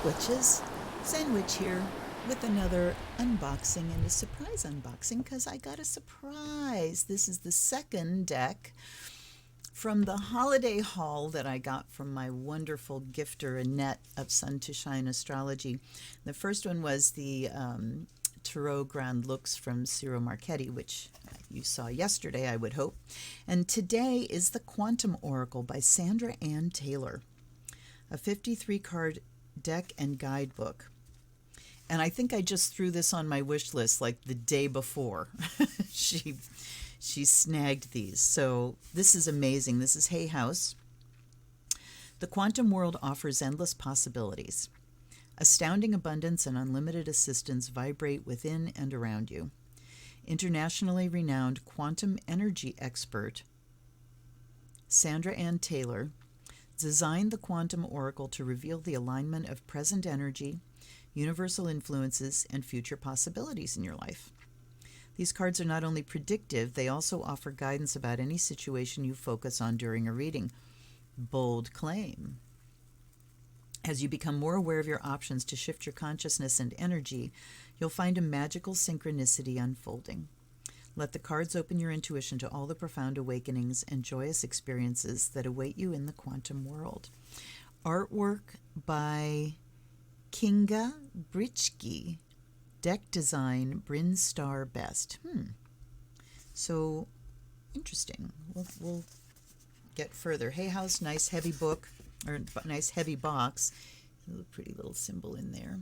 Witches, TheZenWitch here with another unboxing and a surprise unboxing because I got a surprise. This is the second deck from the holiday haul that I got from my wonderful gifter Annette of Sun to Shine Astrology. The first one was the Tarot Grand Looks from Ciro Marchetti, which you saw yesterday, I would hope. And today is the Quantum Oracle by Sandra Anne Taylor, a 53-card deck and guidebook. And I think I just threw this on my wish list like the day before. She snagged these. So this is amazing. This is Hay House. The quantum world offers endless possibilities. Astounding abundance and unlimited assistance vibrate within and around you. Internationally renowned quantum energy expert Sandra Anne Taylor designed the Quantum Oracle to reveal the alignment of present energy, universal influences, and future possibilities in your life. These cards are not only predictive, they also offer guidance about any situation you focus on during a reading. Bold claim. As you become more aware of your options to shift your consciousness and energy, you'll find a magical synchronicity unfolding. Let the cards open your intuition to all the profound awakenings and joyous experiences that await you in the quantum world. Artwork by King Britschgi. Deck design, Bryn Star Best. So, interesting. We'll get further. Hay House, nice heavy book, or nice heavy box. A pretty little symbol in there.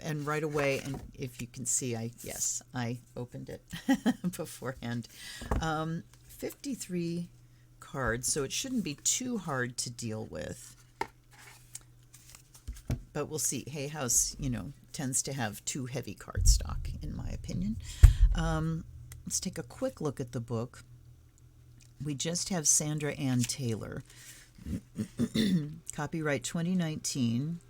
And right away, and if you can see, I opened it beforehand. 53 cards, so it shouldn't be too hard to deal with. But we'll see. Hay House, tends to have too heavy cardstock, in my opinion. Let's take a quick look at the book. We just have Sandra Anne Taylor. Copyright 2019.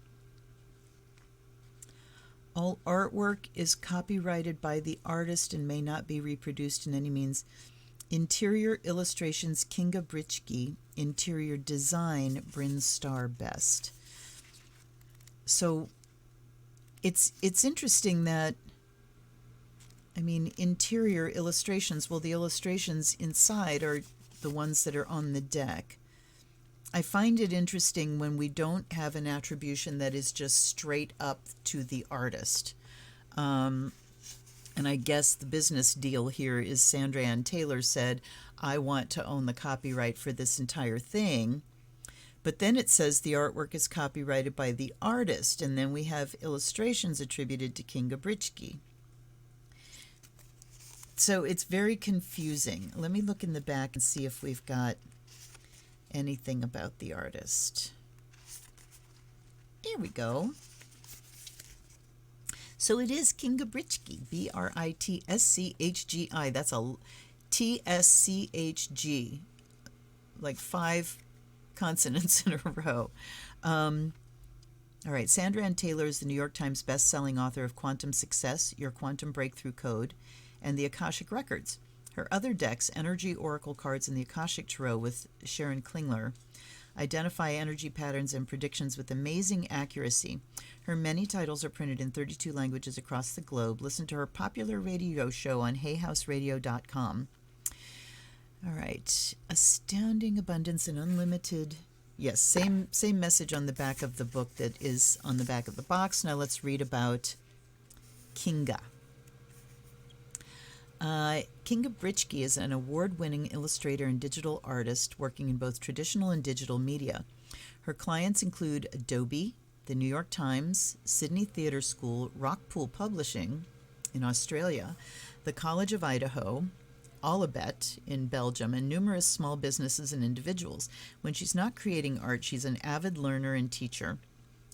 All artwork is copyrighted by the artist and may not be reproduced in any means. Interior illustrations, King Britschgi. Interior design, Bryn Star Best. So it's interesting that, interior illustrations, well, the illustrations inside are the ones that are on the deck. I find it interesting when we don't have an attribution that is just straight up to the artist. And I guess the business deal here is Sandra Anne Taylor said, I want to own the copyright for this entire thing. But then it says the artwork is copyrighted by the artist, and then we have illustrations attributed to King Britschgi. So it's very confusing. Let me look in the back and see if we've got anything about the artist. Here we go. So it is King Britschgi, Britschgi. That's a TSCHG, like 5 consonants in a row. All right, Sandra Anne Taylor is the New York Times best-selling author of Quantum Success, Your Quantum Breakthrough Code, and the Akashic Records. Her other decks, Energy Oracle Cards and the Akashic Tarot with Sharon Klingler, identify energy patterns and predictions with amazing accuracy. Her many titles are printed in 32 languages across the globe. Listen to her popular radio show on hayhouseradio.com. All right, astounding abundance and unlimited. Yes, same message on the back of the book that is on the back of the box. Now let's read about Kinga. King Britschgi is an award-winning illustrator and digital artist working in both traditional and digital media. Her clients include Adobe, the New York Times, Sydney Theatre School, Rockpool Publishing in Australia, the College of Idaho, Alabet in Belgium, and numerous small businesses and individuals. When she's not creating art, she's an avid learner and teacher.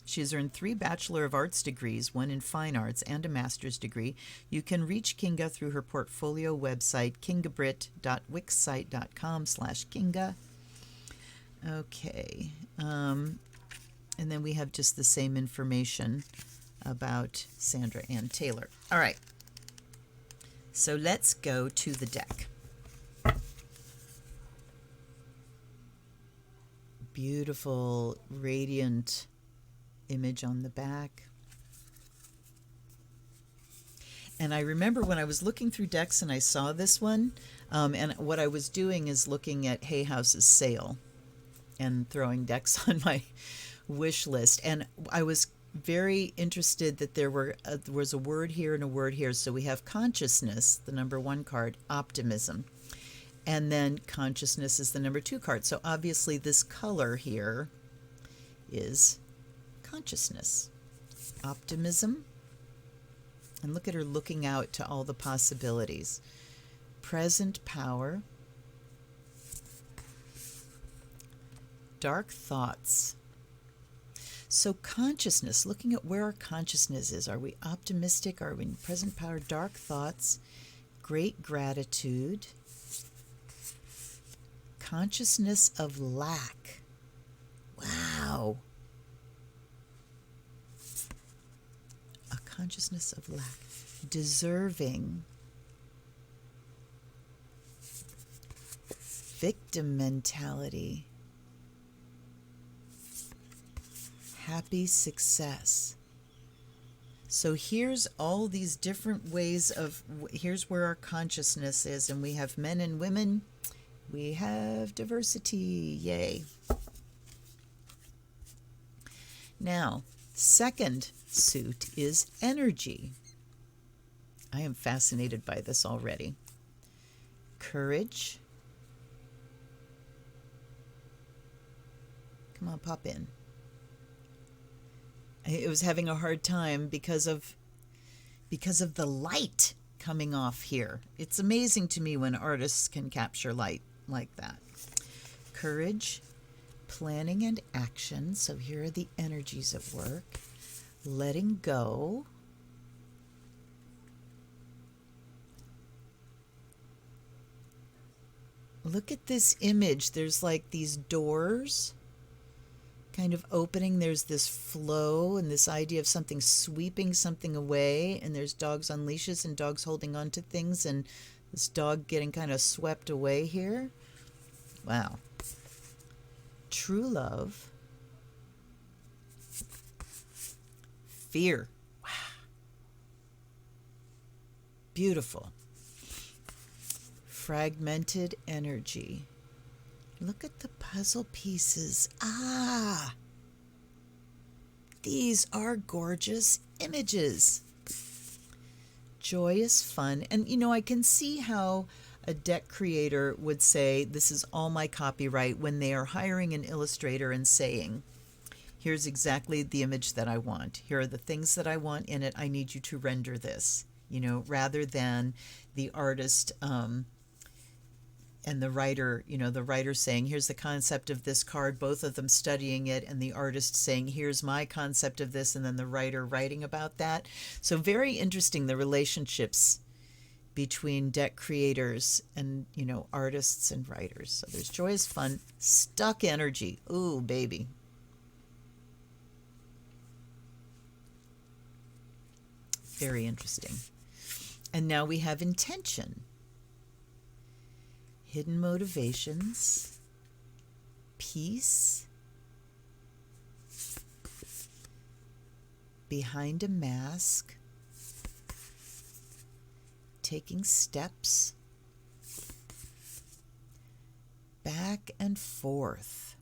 She has earned 3 Bachelor of Arts degrees, 1 in Fine Arts, and a Master's degree. You can reach Kinga through her portfolio website, kingabrit.wixsite.com/Kinga. Okay. And then we have just the same information about Sandra Anne Taylor. All right. So let's go to the deck. Beautiful, radiant image on the back. And I remember when I was looking through decks and I saw this one, and what I was doing is looking at Hay House's sale and throwing decks on my wish list. And I was very interested that there was a word here and a word here. So we have consciousness, the number 1 card, optimism. And then consciousness is the number 2 card. So obviously this color here is consciousness. Optimism. And look at her looking out to all the possibilities. Present power. Dark thoughts. So consciousness, looking at where our consciousness is. Are we optimistic? Are we in present power? Dark thoughts. Great gratitude. Consciousness of lack. Wow. A consciousness of lack. Deserving. Victim mentality. Happy success. So here's all these different ways of, here's where our consciousness is, and we have men and women. We have diversity. Yay. Now, second suit is energy. I am fascinated by this already. Courage. Come on, pop in. It was having a hard time because of the light coming off here. It's amazing to me when artists can capture light like that. Courage, planning and action. So here are the energies at work. Letting go. Look at this image. There's like these doors kind of opening. There's this flow and this idea of something sweeping something away, and there's dogs on leashes and dogs holding on to things, and this dog getting kind of swept away here. Wow. True love. Fear. Wow. Beautiful. Fragmented energy. Look at the puzzle pieces. Ah! These are gorgeous images. Joyous fun. And, you know, I can see how a deck creator would say, this is all my copyright, when they are hiring an illustrator and saying, here's exactly the image that I want. Here are the things that I want in it. I need you to render this, you know, rather than the artist and the writer, you know, the writer saying, here's the concept of this card, both of them studying it, and the artist saying, here's my concept of this, and then the writer writing about that. So very interesting, the relationships between deck creators and, you know, artists and writers. So there's joyous fun, stuck energy. Ooh, baby. Very interesting. And now we have intention. Hidden motivations, peace, behind a mask, taking steps, back and forth.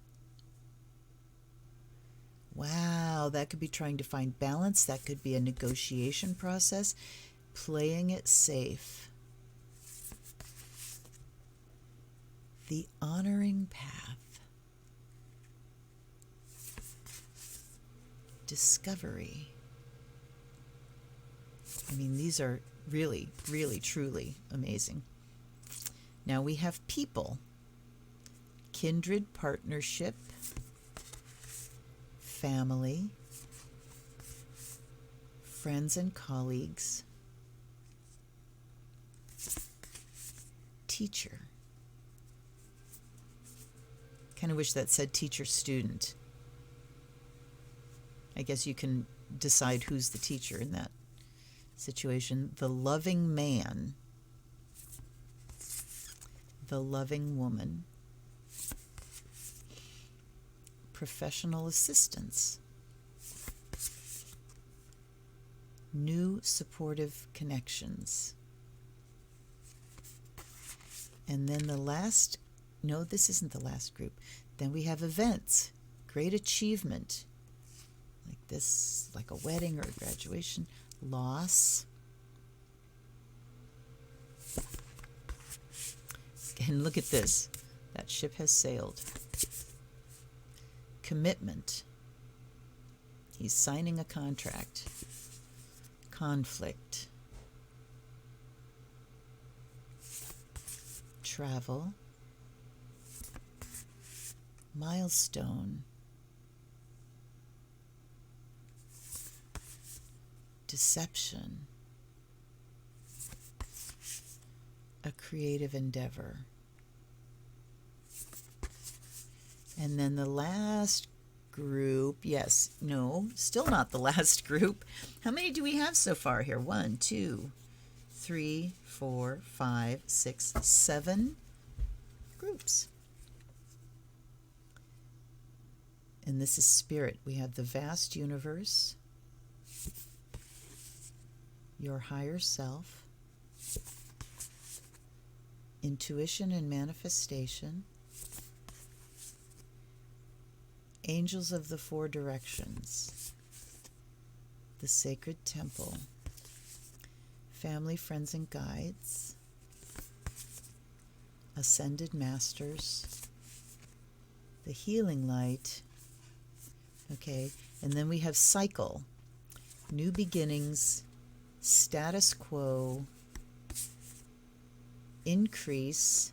Wow, that could be trying to find balance. That could be a negotiation process, playing it safe. The honoring path. Discovery. I mean, these are really, really, truly amazing. Now we have people. Kindred partnership. Family. Friends and colleagues. Teacher. Kind of wish that said teacher-student. I guess you can decide who's the teacher in that situation. The loving man. The loving woman. Professional assistance. new supportive connections. And then no, this isn't the last group. Then we have events, great achievement, like this, like a wedding or a graduation, loss. And look at this, that ship has sailed. Commitment. He's signing a contract. Conflict. Travel. Milestone. Deception. A creative endeavor. And then the last group, still not the last group. How many do we have so far here? 1, 2, 3, 4, 5, 6, 7 groups. And this is spirit. We have the vast universe, your higher self, intuition and manifestation, angels of the four directions, the sacred temple, family, friends, and guides, ascended masters, the healing light, okay, and then we have cycle, new beginnings, status quo, increase,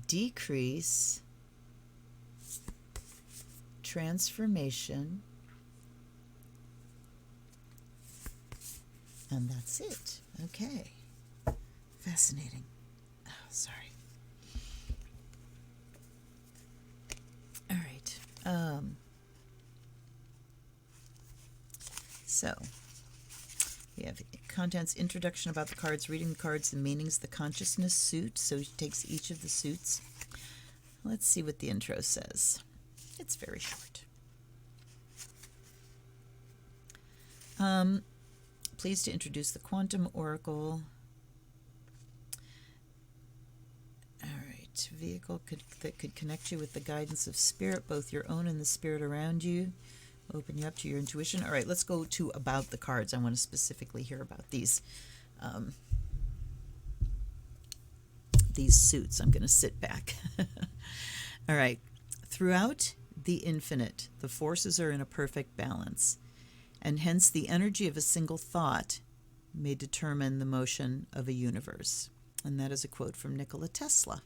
decrease, transformation, and that's it. Okay. Fascinating. Oh, sorry. All right. So we have contents, introduction about the cards, reading the cards, the meanings, the consciousness suit. So he takes each of the suits. Let's see what the intro says. It's very short. Pleased to introduce the Quantum Oracle. All right. Vehicle that could connect you with the guidance of spirit, both your own and the spirit around you. Open you up to your intuition. All right, let's go to about the cards. I want to specifically hear about these suits. I'm going to sit back. All right. Throughout the infinite, the forces are in a perfect balance, and hence the energy of a single thought may determine the motion of a universe. And that is a quote from Nikola Tesla.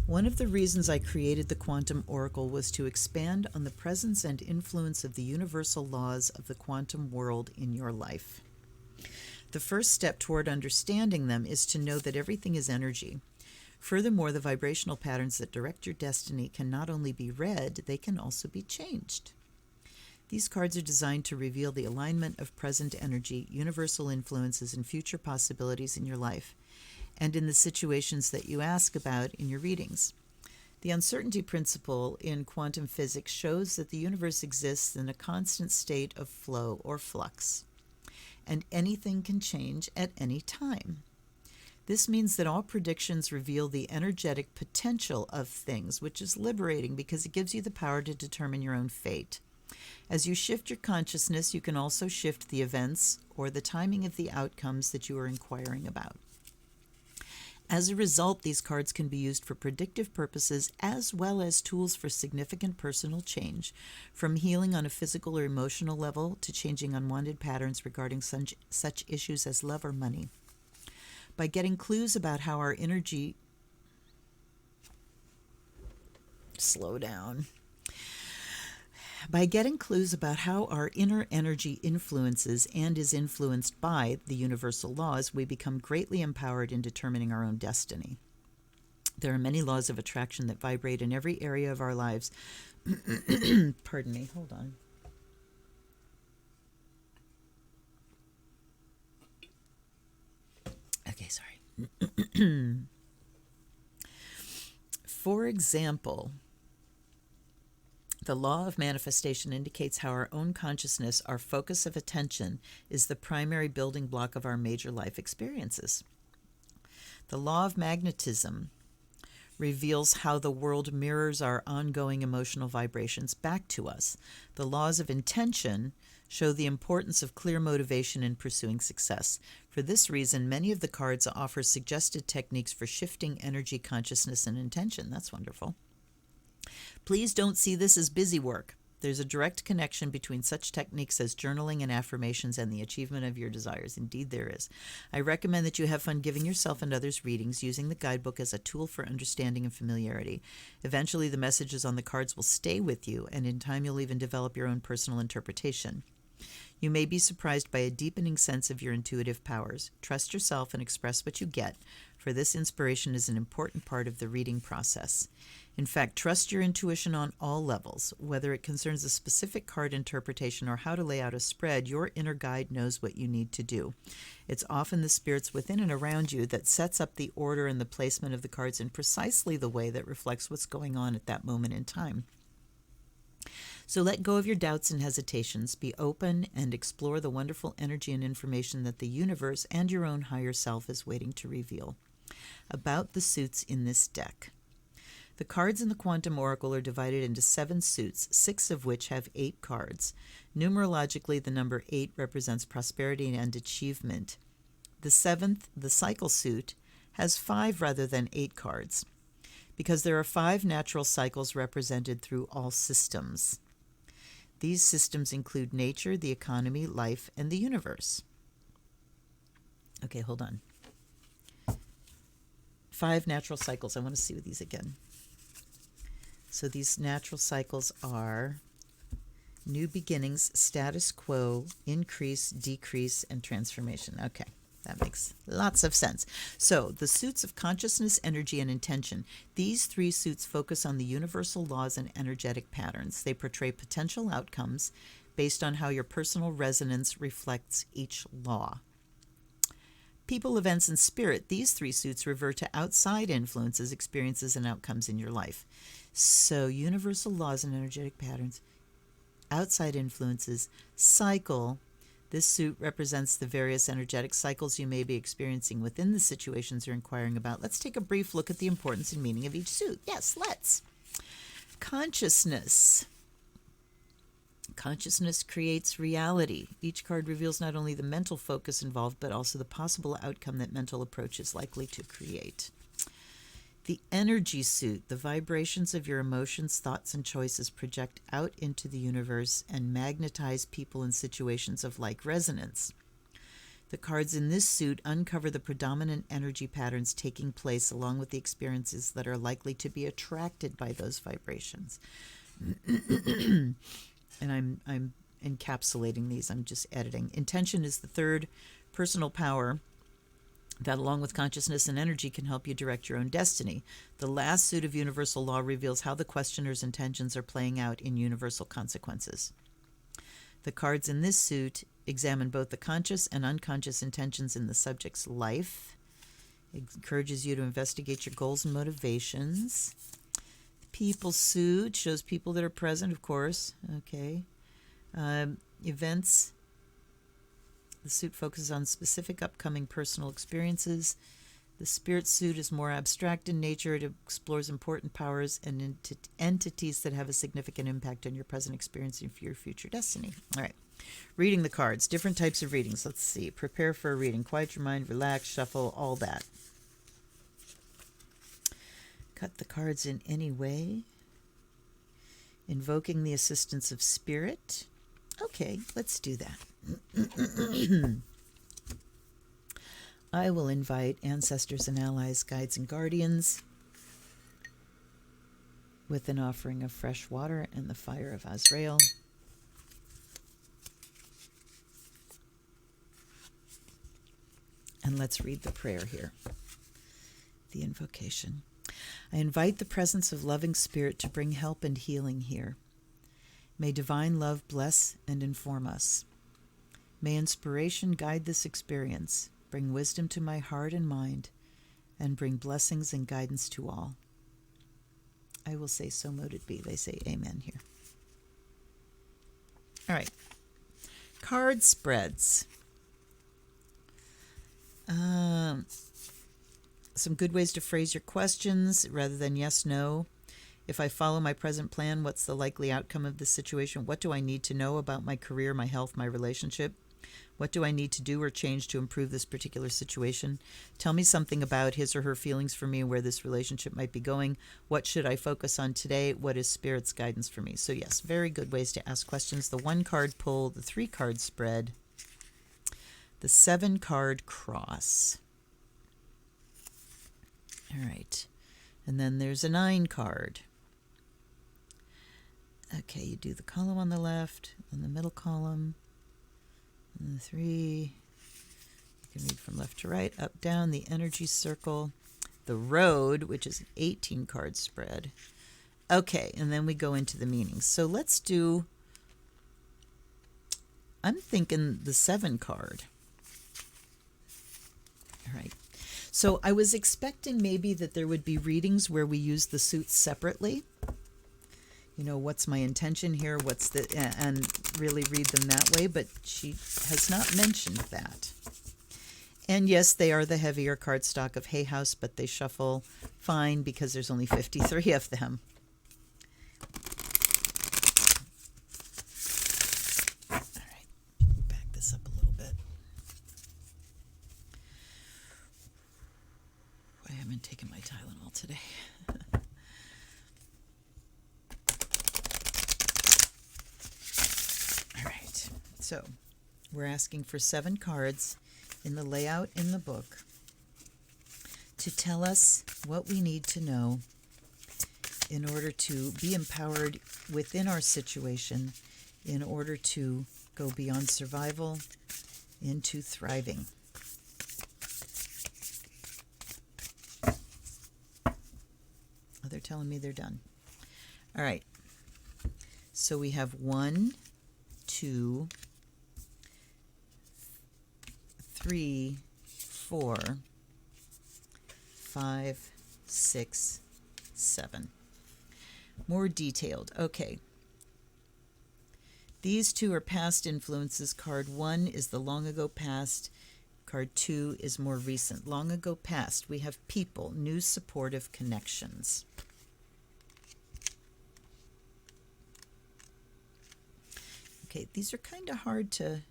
One of the reasons I created the Quantum Oracle was to expand on the presence and influence of the universal laws of the quantum world in your life. The first step toward understanding them is to know that everything is energy. Furthermore, the vibrational patterns that direct your destiny can not only be read, they can also be changed. These cards are designed to reveal the alignment of present energy, universal influences, and future possibilities in your life, and in the situations that you ask about in your readings. The uncertainty principle in quantum physics shows that the universe exists in a constant state of flow or flux, and anything can change at any time. This means that all predictions reveal the energetic potential of things, which is liberating because it gives you the power to determine your own fate. As you shift your consciousness, you can also shift the events or the timing of the outcomes that you are inquiring about. As a result, these cards can be used for predictive purposes as well as tools for significant personal change, from healing on a physical or emotional level to changing unwanted patterns regarding such issues as love or money. By getting clues about how our energy... Slow down. By getting clues about how our inner energy influences and is influenced by the universal laws, we become greatly empowered in determining our own destiny. There are many laws of attraction that vibrate in every area of our lives. Pardon me, hold on. Okay, sorry. For example, The law of manifestation indicates how our own consciousness, our focus of attention, is the primary building block of our major life experiences. The law of magnetism reveals how the world mirrors our ongoing emotional vibrations back to us. The laws of intention show the importance of clear motivation in pursuing success. For this reason, many of the cards offer suggested techniques for shifting energy, consciousness, and intention. That's wonderful. Please don't see this as busy work. There's a direct connection between such techniques as journaling and affirmations and the achievement of your desires. Indeed, there is. I recommend that you have fun giving yourself and others readings, using the guidebook as a tool for understanding and familiarity. Eventually, the messages on the cards will stay with you, and in time, you'll even develop your own personal interpretation. You may be surprised by a deepening sense of your intuitive powers. Trust yourself and express what you get, for this inspiration is an important part of the reading process. In fact, trust your intuition on all levels. Whether it concerns a specific card interpretation or how to lay out a spread, your inner guide knows what you need to do. It's often the spirits within and around you that sets up the order and the placement of the cards in precisely the way that reflects what's going on at that moment in time. So let go of your doubts and hesitations. Be open and explore the wonderful energy and information that the universe and your own higher self is waiting to reveal. About the suits in this deck. The cards in the Quantum Oracle are divided into 7 suits, 6 of which have 8 cards. Numerologically, the number 8 represents prosperity and achievement. The 7th, the Cycle suit, has 5 rather than 8 cards, because there are 5 natural cycles represented through all systems. These systems include nature, the economy, life, and the universe. Okay, hold on. 5 natural cycles. I want to see these again. So these natural cycles are new beginnings, status quo, increase, decrease, and transformation. Okay, that makes lots of sense. So the suits of consciousness, energy, and intention. These 3 suits focus on the universal laws and energetic patterns. They portray potential outcomes based on how your personal resonance reflects each law. People, events, and spirit. These 3 suits refer to outside influences, experiences, and outcomes in your life. So universal laws and energetic patterns, outside influences, cycle. This suit represents the various energetic cycles you may be experiencing within the situations you're inquiring about. Let's take a brief look at the importance and meaning of each suit. Yes, let's. Consciousness. Consciousness creates reality. Each card reveals not only the mental focus involved, but also the possible outcome that mental approach is likely to create. The energy suit, the vibrations of your emotions, thoughts, and choices project out into the universe and magnetize people in situations of like resonance. The cards in this suit uncover the predominant energy patterns taking place along with the experiences that are likely to be attracted by those vibrations. And I'm encapsulating these. I'm just editing. Intention is the 3rd personal power that, along with consciousness and energy, can help you direct your own destiny. The last suit of universal law reveals how the questioner's intentions are playing out in universal consequences. The cards in this suit examine both the conscious and unconscious intentions in the subject's life. It encourages you to investigate your goals and motivations. The people suit shows people that are present, of course. Okay. Events. The suit focuses on specific upcoming personal experiences. The spirit suit is more abstract in nature. It explores important powers and entities that have a significant impact on your present experience and for your future destiny. All right. Reading the cards. Different types of readings. Let's see. Prepare for a reading. Quiet your mind, relax, shuffle, all that. Cut the cards in any way. Invoking the assistance of spirit. Okay, let's do that. I will invite ancestors and allies, guides and guardians with an offering of fresh water and the fire of Azrael. And let's read the prayer here. The invocation. I invite the presence of loving spirit to bring help and healing here. May divine love bless and inform us. May inspiration guide this experience, bring wisdom to my heart and mind, and bring blessings and guidance to all. I will say, so mote it be. They say amen here. All right. Card spreads. Some good ways to phrase your questions rather than yes, no. If I follow my present plan, what's the likely outcome of this situation? What do I need to know about my career, my health, my relationship? What do I need to do or change to improve this particular situation? Tell me something about his or her feelings for me and where this relationship might be going. What should I focus on today? What is Spirit's guidance for me? So yes, very good ways to ask questions. The 1-card pull, the 3-card spread, the 7-card cross. All right. And then there's a 9-card. Okay, you do the column on the left, and the middle column, and the 3. You can read from left to right, up, down, the energy circle, the road, which is an 18-card spread. Okay, and then we go into the meanings. So let's do, I'm thinking the 7-card. All right. So I was expecting maybe that there would be readings where we use the suits separately. You know, what's my intention here? And really read them that way, but she has not mentioned that. And yes, they are the heavier cardstock of Hay House, but they shuffle fine because there's only 53 of them. All right, back this up a little bit. I haven't taken my Tylenol today. All right, so we're asking for 7 cards in the layout in the book to tell us what we need to know in order to be empowered within our situation, in order to go beyond survival into thriving. Oh, they're telling me they're done. All right. So we have 1, 2, 3, 4, 5, 6, 7. More detailed. Okay. These 2 are past influences. Card 1 is the long ago past. Card 2 is more recent. Long ago past, we have people, new supportive connections. Okay, these are kind of hard to...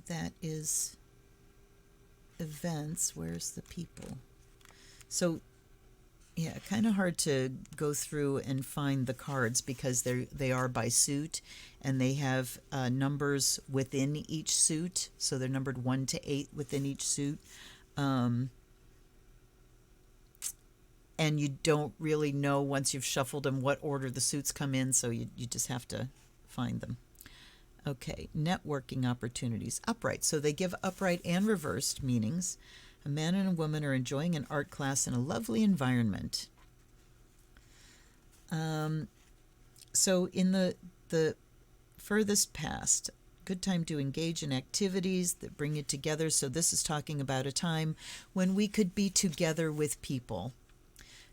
That is events. Where's the people? So, yeah, kind of hard to go through and find the cards because they are by suit, and they have numbers within each suit. So they're numbered 1 to 8 within each suit. And you don't really know once you've shuffled them what order the suits come in, so you just have to find them. Okay, networking opportunities. Upright. So they give upright and reversed meanings. A man and a woman are enjoying an art class in a lovely environment. So in the furthest past, good time to engage in activities that bring you together. So this is talking about a time when we could be together with people.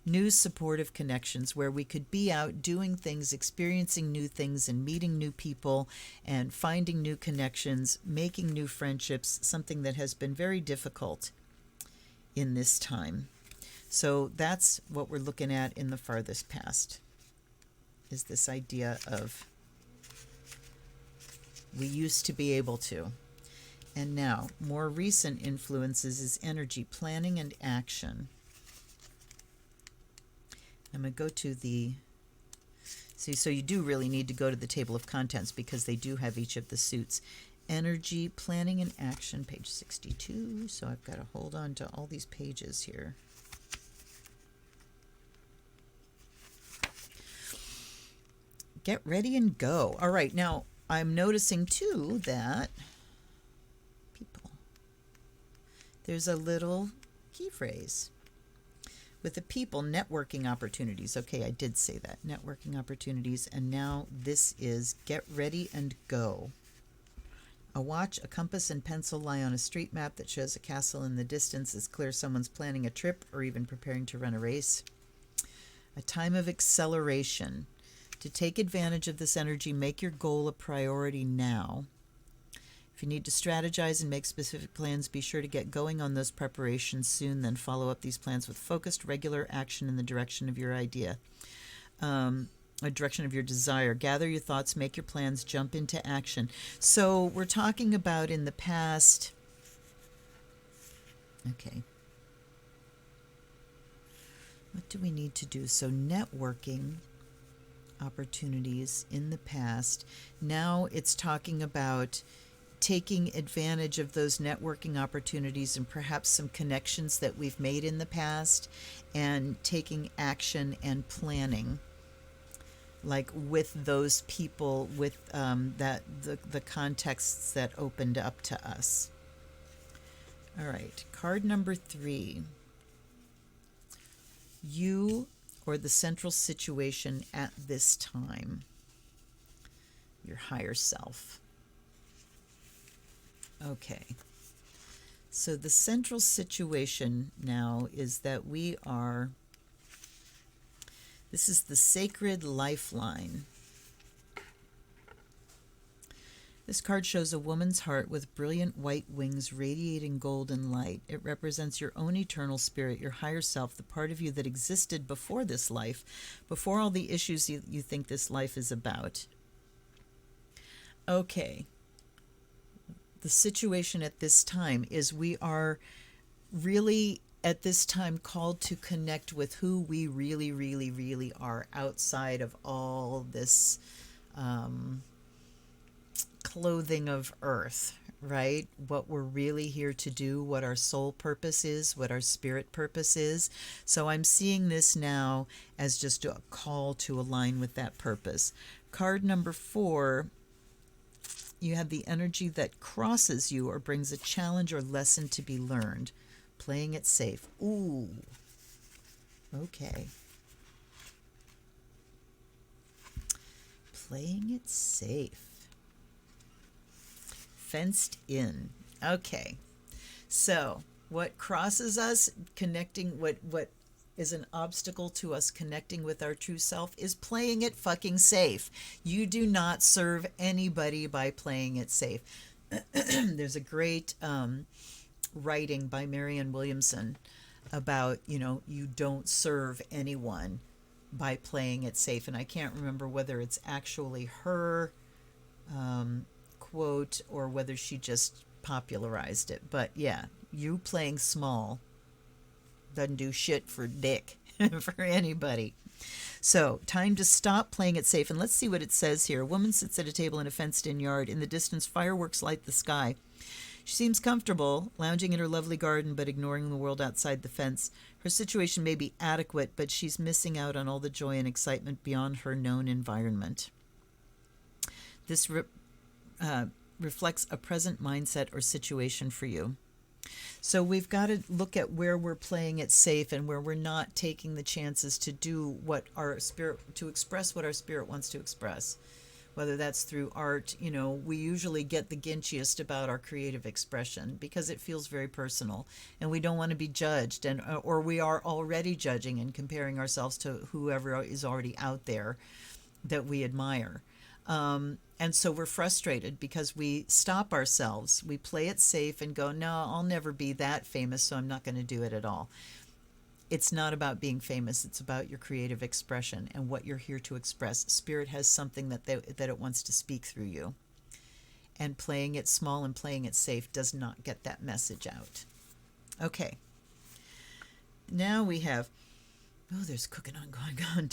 New supportive connections where we could be out doing things, experiencing new things, and meeting new people and finding new connections, making new friendships, something that has been very difficult in this time. So that's what we're looking at in the farthest past, is this idea of we used to be able to. And now, more recent influences is energy, planning, and action. I'm going to go to the... See, so you do really need to go to the table of contents because they do have each of the suits. Energy, planning, and action, page 62. So I've got to hold on to all these pages here. Get ready and go. All right, now I'm noticing too that people, there's a little key phrase. With the people, networking opportunities. Okay, I did say that. Networking opportunities. And now this is get ready and go. A watch, a compass, and pencil lie on a street map that shows a castle in the distance. It's clear someone's planning a trip or even preparing to run a race. a time of acceleration. To take advantage of this energy, make your goal a priority now. If you need to strategize and make specific plans, be sure to get going on those preparations soon, then follow up these plans with focused, regular action in the direction of your idea, a direction of your desire. Gather your thoughts, make your plans, jump into action. So we're talking about in the past. Okay. What do we need to do? So networking opportunities in the past. Now it's talking about taking advantage of those networking opportunities and perhaps some connections that we've made in the past, and taking action and planning, like with those people, with the contexts that opened up to us. All right, card number 3. You or the central situation at this time. Your higher self. Okay. So the central situation now is that this is the sacred lifeline. This card shows a woman's heart with brilliant white wings radiating golden light. It represents your own eternal spirit, your higher self, the part of you that existed before this life, before all the issues you think this life is about. Okay. The situation at this time is we are really at this time called to connect with who we really, really, really are outside of all this clothing of earth, right? What we're really here to do, what our soul purpose is, what our spirit purpose is. So I'm seeing this now as just a call to align with that purpose. Card number 4, you have the energy that crosses you or brings a challenge or lesson to be learned. Playing it safe. Ooh. Okay. Playing it safe. Fenced in. Okay. So, what crosses us, connecting, what is an obstacle to us connecting with our true self, is playing it fucking safe. You do not serve anybody by playing it safe. There's a great writing by Marianne Williamson about, you don't serve anyone by playing it safe. And I can't remember whether it's actually her quote or whether she just popularized it. But yeah, you playing small doesn't do shit for dick for anybody. So, time to stop playing it safe. And let's see what it says here. A woman sits at a table in a fenced-in yard. In the distance, fireworks light the sky. She seems comfortable, lounging in her lovely garden, but ignoring the world outside the fence. Her situation may be adequate, but she's missing out on all the joy and excitement beyond her known environment. This reflects a present mindset or situation for you. So we've got to look at where we're playing it safe and where we're not taking the chances to do what our spirit, to express what our spirit wants to express. Whether that's through art, we usually get the ginchiest about our creative expression because it feels very personal, and we don't want to be judged, or we are already judging and comparing ourselves to whoever is already out there that we admire. And so we're frustrated because we stop ourselves. We play it safe and go, no, I'll never be that famous, so I'm not going to do it at all. It's not about being famous. It's about your creative expression and what you're here to express. Spirit has something that it wants to speak through you. And playing it small and playing it safe does not get that message out. Okay. Now we have, there's cooking going on.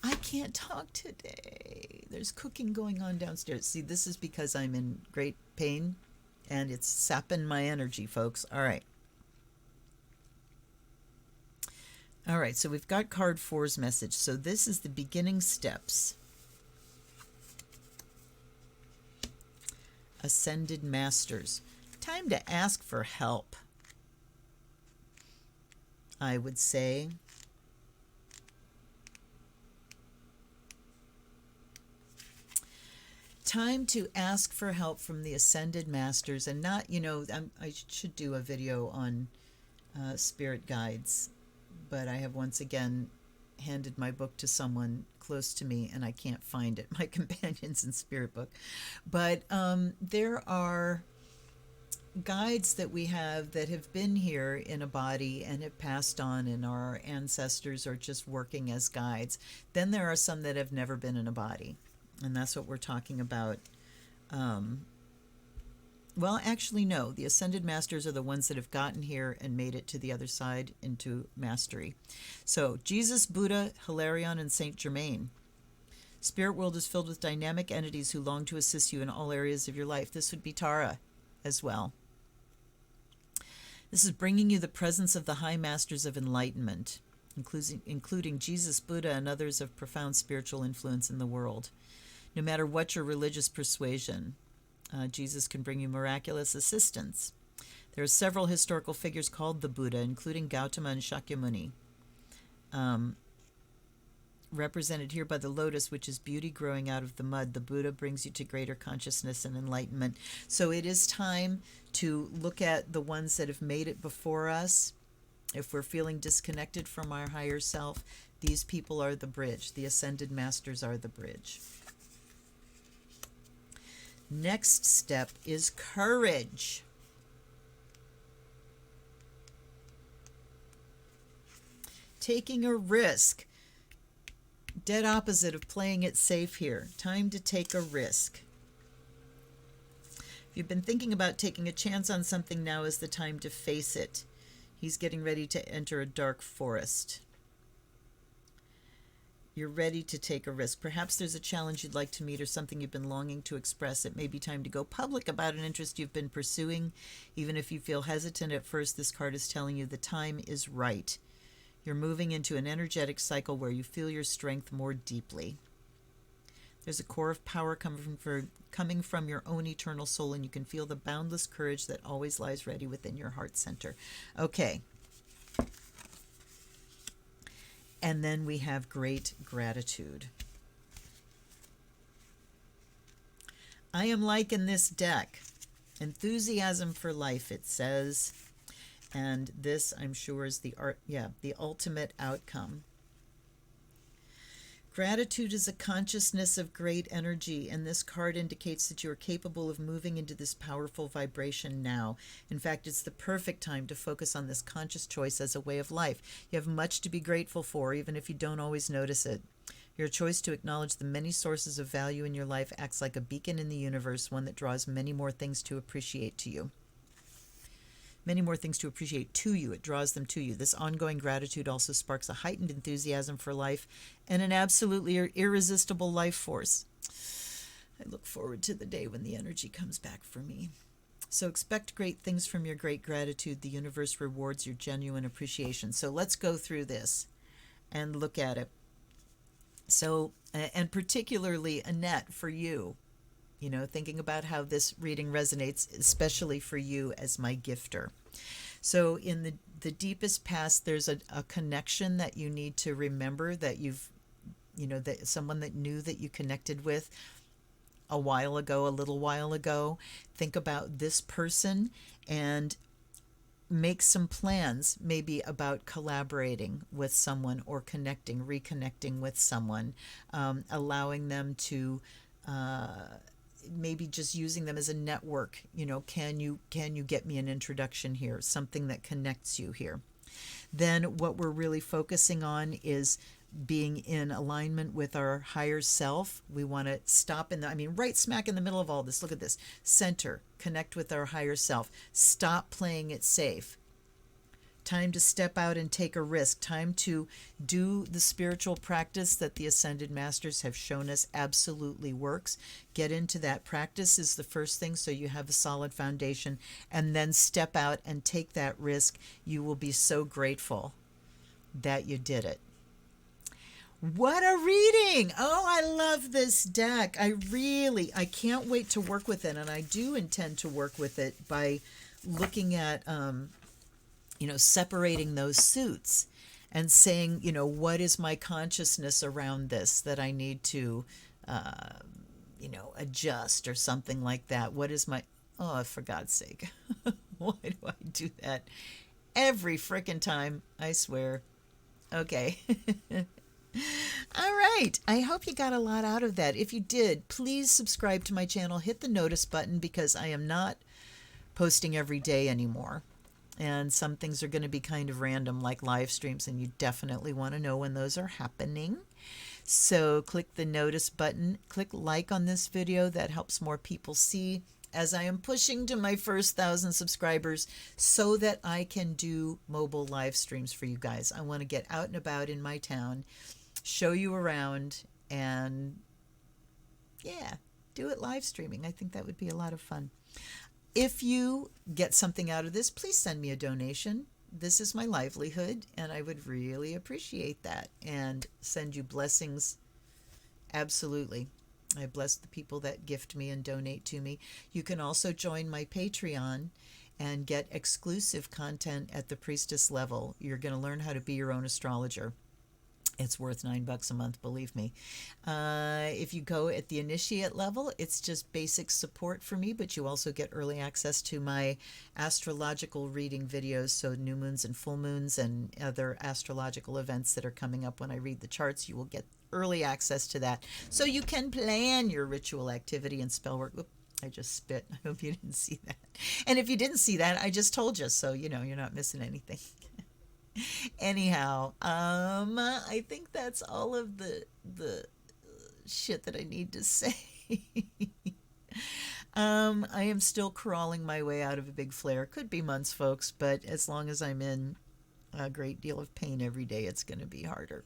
I can't talk today. There's cooking going on downstairs. See, this is because I'm in great pain and it's sapping my energy, folks. All right. All right, so we've got card 4's message. So this is the beginning steps. Ascended Masters. Time to ask for help, I would say. Time to ask for help from the Ascended Masters, and not, I should do a video on spirit guides, but I have once again handed my book to someone close to me, and I can't find it, my Companions in Spirit book. But there are guides that we have that have been here in a body and have passed on, and our ancestors are just working as guides. Then there are some that have never been in a body, and that's what we're talking about. Well, actually, no. The Ascended Masters are the ones that have gotten here and made it to the other side into mastery. So, Jesus, Buddha, Hilarion, and Saint Germain. Spirit world is filled with dynamic entities who long to assist you in all areas of your life. This would be Tara as well. This is bringing you the presence of the high masters of enlightenment, including Jesus, Buddha, and others of profound spiritual influence in the world. No matter what your religious persuasion, Jesus can bring you miraculous assistance. There are several historical figures called the Buddha, including Gautama and Shakyamuni, represented here by the lotus, which is beauty growing out of the mud. The Buddha brings you to greater consciousness and enlightenment. So it is time to look at the ones that have made it before us. If we're feeling disconnected from our higher self, these people are the bridge. The Ascended Masters are the bridge. Next step is courage. Taking a risk. Dead opposite of playing it safe here. Time to take a risk. If you've been thinking about taking a chance on something, now is the time to face it. He's getting ready to enter a dark forest. You're ready to take a risk. Perhaps there's a challenge you'd like to meet or something you've been longing to express. It may be time to go public about an interest you've been pursuing. Even if you feel hesitant at first, this card is telling you the time is right. You're moving into an energetic cycle where you feel your strength more deeply. There's a core of power coming from your own eternal soul, and you can feel the boundless courage that always lies ready within your heart center. Okay. And then we have great gratitude. I am liking this deck. Enthusiasm for life, it says. And this, I'm sure, is the ultimate outcome. Gratitude is a consciousness of great energy, and this card indicates that you are capable of moving into this powerful vibration now. In fact, it's the perfect time to focus on this conscious choice as a way of life. You have much to be grateful for, even if you don't always notice it. Your choice to acknowledge the many sources of value in your life acts like a beacon in the universe, one that draws many more things to appreciate to you. Many more things to appreciate to you. It draws them to you. This ongoing gratitude also sparks a heightened enthusiasm for life and an absolutely irresistible life force. I look forward to the day when the energy comes back for me. So expect great things from your great gratitude. The universe rewards your genuine appreciation. So let's go through this and look at it. So, and particularly Annette, for you, thinking about how this reading resonates, especially for you as my gifter. So in the deepest past, there's a connection that you need to remember that that someone that knew that you connected with a little while ago. Think about this person and make some plans, maybe about collaborating with someone or reconnecting with someone, allowing them to maybe just using them as a network. Can you get me an introduction here, something that connects you here. Then what we're really focusing on is being in alignment with our higher self. We want to stop right smack in the middle of all this. Look at this. Center, connect with our higher self. Stop playing it safe. Time to step out and take a risk. Time to do the spiritual practice that the Ascended Masters have shown us absolutely works. Get into that practice is the first thing, so you have a solid foundation, and then step out and take that risk. You will be so grateful that you did it. What a reading! Oh, I love this deck. I can't wait to work with it, and I do intend to work with it by looking at separating those suits and saying, what is my consciousness around this that I need to, adjust or something like that. What is for God's sake, why do I do that every frickin' time? I swear. Okay. All right. I hope you got a lot out of that. If you did, please subscribe to my channel. Hit the notice button because I am not posting every day anymore. And some things are going to be kind of random, like live streams, and you definitely want to know when those are happening. So click the notice button, click like on this video. That helps more people see as I am pushing to my first 1,000 subscribers so that I can do mobile live streams for you guys. I want to get out and about in my town, show you around, and yeah, do it live streaming. I think that would be a lot of fun. If you get something out of this, please send me a donation. This is my livelihood, and I would really appreciate that and send you blessings. Absolutely. I bless the people that gift me and donate to me. You can also join my Patreon and get exclusive content at the priestess level. You're going to learn how to be your own astrologer. It's worth $9 a month, believe me. If you go at the initiate level, it's just basic support for me, but you also get early access to my astrological reading videos, so new moons and full moons and other astrological events that are coming up when I read the charts. You will get early access to that, so you can plan your ritual activity and spell work. Oop, I just spit. I hope you didn't see that. And if you didn't see that, I just told you, so you know you're not missing anything. Anyhow, I think that's all of the shit that I need to say. I am still crawling my way out of a big flare. Could be months, folks, but as long as I'm in a great deal of pain every day, it's going to be harder.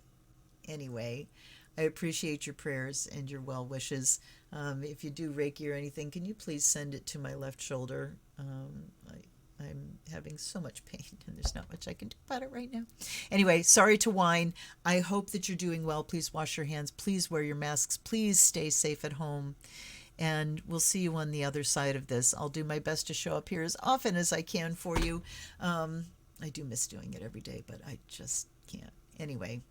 Anyway, I appreciate your prayers and your well wishes. If you do Reiki or anything, can you please send it to my left shoulder? I'm having so much pain, and there's not much I can do about it right now. Anyway, sorry to whine. I hope that you're doing well. Please wash your hands. Please wear your masks. Please stay safe at home. And we'll see you on the other side of this. I'll do my best to show up here as often as I can for you. I do miss doing it every day, but I just can't. Anyway,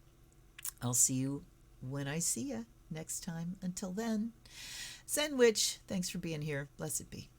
I'll see you when I see you next time. Until then, ZenWitch, thanks for being here. Blessed be.